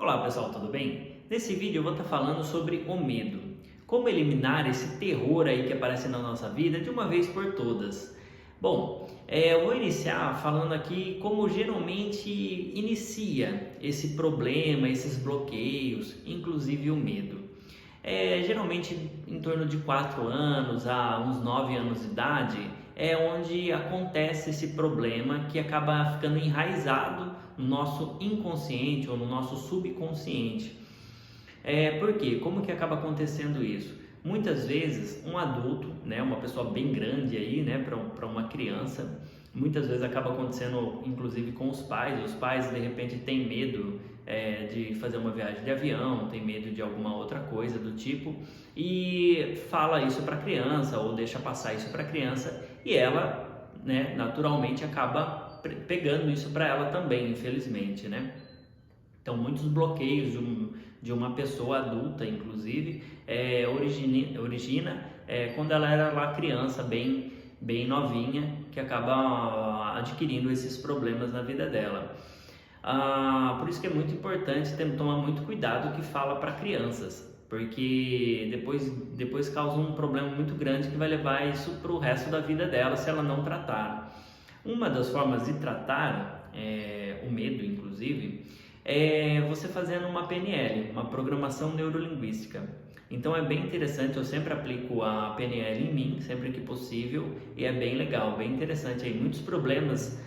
Olá pessoal, tudo bem? Nesse vídeo eu vou estar falando sobre o medo. Como eliminar esse terror aí que aparece na nossa vida de uma vez por todas. Bom, eu vou iniciar falando aqui como geralmente inicia esse problema, esses bloqueios, inclusive o medo. Geralmente em torno de 4 anos a uns 9 anos de idade é onde acontece esse problema que acaba ficando enraizado no nosso inconsciente ou no nosso subconsciente. Por quê? Como que acaba acontecendo isso? Muitas vezes um adulto, né, uma pessoa bem grande aí, né, para uma criança, muitas vezes acaba acontecendo inclusive com os pais de repente têm medo de fazer uma viagem de avião, tem medo de alguma outra coisa do tipo e fala isso para a criança ou deixa passar isso para a criança e ela, né, naturalmente acaba pegando isso para ela também, infelizmente, né? Então, muitos bloqueios de uma pessoa adulta, inclusive, origina quando ela era lá criança, bem novinha, que acaba adquirindo esses problemas na vida dela. Por isso que é muito importante tomar muito cuidado o que fala para crianças, porque depois causa um problema muito grande que vai levar isso para o resto da vida dela se ela não tratar. Uma das formas de tratar o medo, inclusive, é você fazendo uma PNL, uma programação neurolinguística. Então é bem interessante, eu sempre aplico a PNL em mim, sempre que possível, e é bem legal, bem interessante. Aí, muitos problemas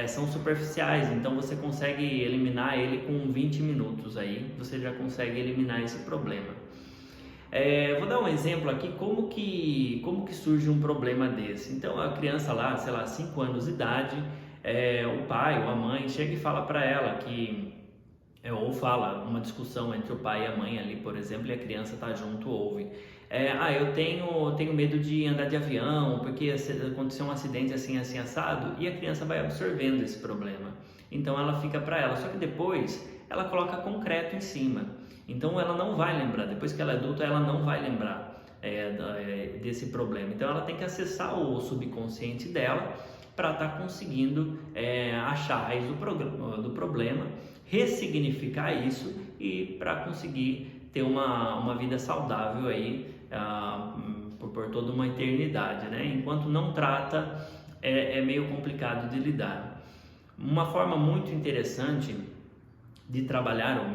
são superficiais, então você consegue eliminar ele com 20 minutos, aí você já consegue eliminar esse problema. Vou dar um exemplo aqui, como que surge um problema desse. Então a criança lá, sei lá, 5 anos de idade, o pai ou a mãe chega e fala para ela que ou fala uma discussão entre o pai e a mãe ali, por exemplo, e a criança tá junto, ouve. Eu tenho medo de andar de avião, porque aconteceu um acidente assim, assim, assado, e a criança vai absorvendo esse problema. Então ela fica para ela, só que depois ela coloca concreto em cima. Então ela não vai lembrar, depois que ela é adulta, ela não vai lembrar desse problema. Então ela tem que acessar o subconsciente dela para estar conseguindo achar a raiz do problema, ressignificar isso e para conseguir ter uma vida saudável aí por toda uma eternidade, né? Enquanto não trata, é meio complicado de lidar. Uma forma muito interessante de trabalhar com o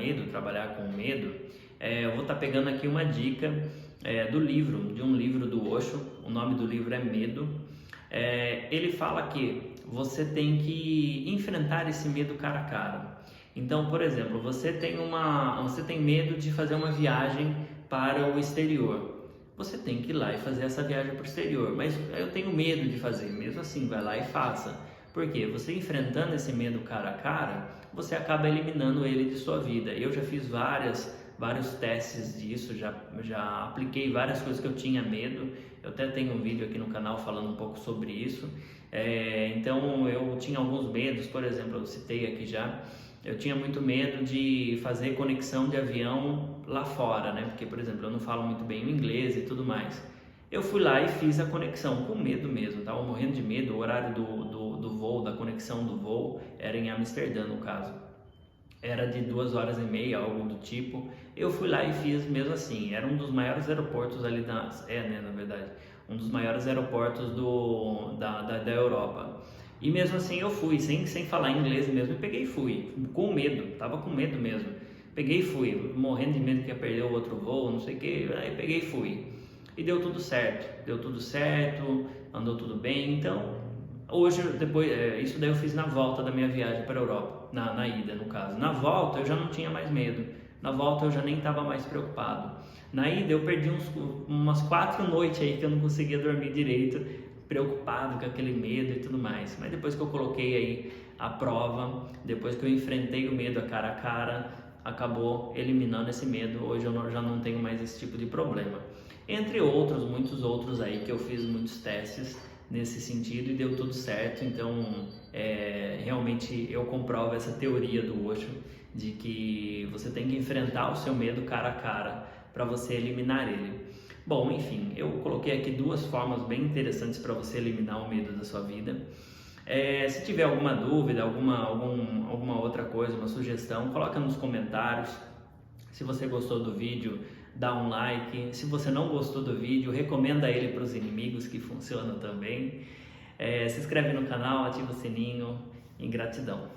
medo, eu vou estar pegando aqui uma dica de um livro do Osho. O nome do livro é Medo. Ele fala que você tem que enfrentar esse medo cara a cara. Então, por exemplo, você tem medo de fazer uma viagem para o exterior. Você tem que ir lá e fazer essa viagem para o exterior. Mas eu tenho medo de fazer. Mesmo assim, vai lá e faça. Porque você enfrentando esse medo cara a cara, você acaba eliminando ele de sua vida. Eu já fiz vários testes disso, já apliquei várias coisas que eu tinha medo. Eu até tenho um vídeo aqui no canal falando um pouco sobre isso. Então eu tinha alguns medos, por exemplo, eu citei aqui já. Eu tinha muito medo de fazer conexão de avião lá fora, né? Porque, por exemplo, eu não falo muito bem o inglês e tudo mais. Eu fui lá e fiz a conexão, com medo mesmo, tava morrendo de medo. O horário do voo, da conexão do voo, era em Amsterdã no caso. Era de 2h30, algo do tipo. Eu fui lá e fiz mesmo assim. Era um dos maiores aeroportos ali na verdade, um dos maiores aeroportos da Europa. E mesmo assim eu fui, sem falar inglês mesmo, e peguei e fui, com medo, tava com medo mesmo. Peguei e fui, morrendo de medo que ia perder o outro voo, não sei o que, aí peguei e fui. E deu tudo certo, andou tudo bem. Então, hoje, depois, isso daí eu fiz na volta da minha viagem para a Europa, na ida no caso. Na volta eu já não tinha mais medo, na volta eu já nem estava mais preocupado. Na ida eu perdi umas 4 noites aí que eu não conseguia dormir direito, preocupado com aquele medo e tudo mais. Mas depois que eu coloquei aí a prova, depois que eu enfrentei o medo cara a cara, acabou eliminando esse medo. Hoje eu já não tenho mais esse tipo de problema. Entre outros, muitos outros aí que eu fiz muitos testes nesse sentido e deu tudo certo. Então realmente eu comprovo essa teoria do Osho de que você tem que enfrentar o seu medo cara a cara para você eliminar ele. Bom, enfim, eu coloquei aqui 2 formas bem interessantes para você eliminar o medo da sua vida. Se tiver alguma dúvida, alguma outra coisa, uma sugestão, coloca nos comentários. Se você gostou do vídeo, dá um like. Se você não gostou do vídeo, recomenda ele para os inimigos, que funciona também. Se inscreve no canal, ativa o sininho. Gratidão.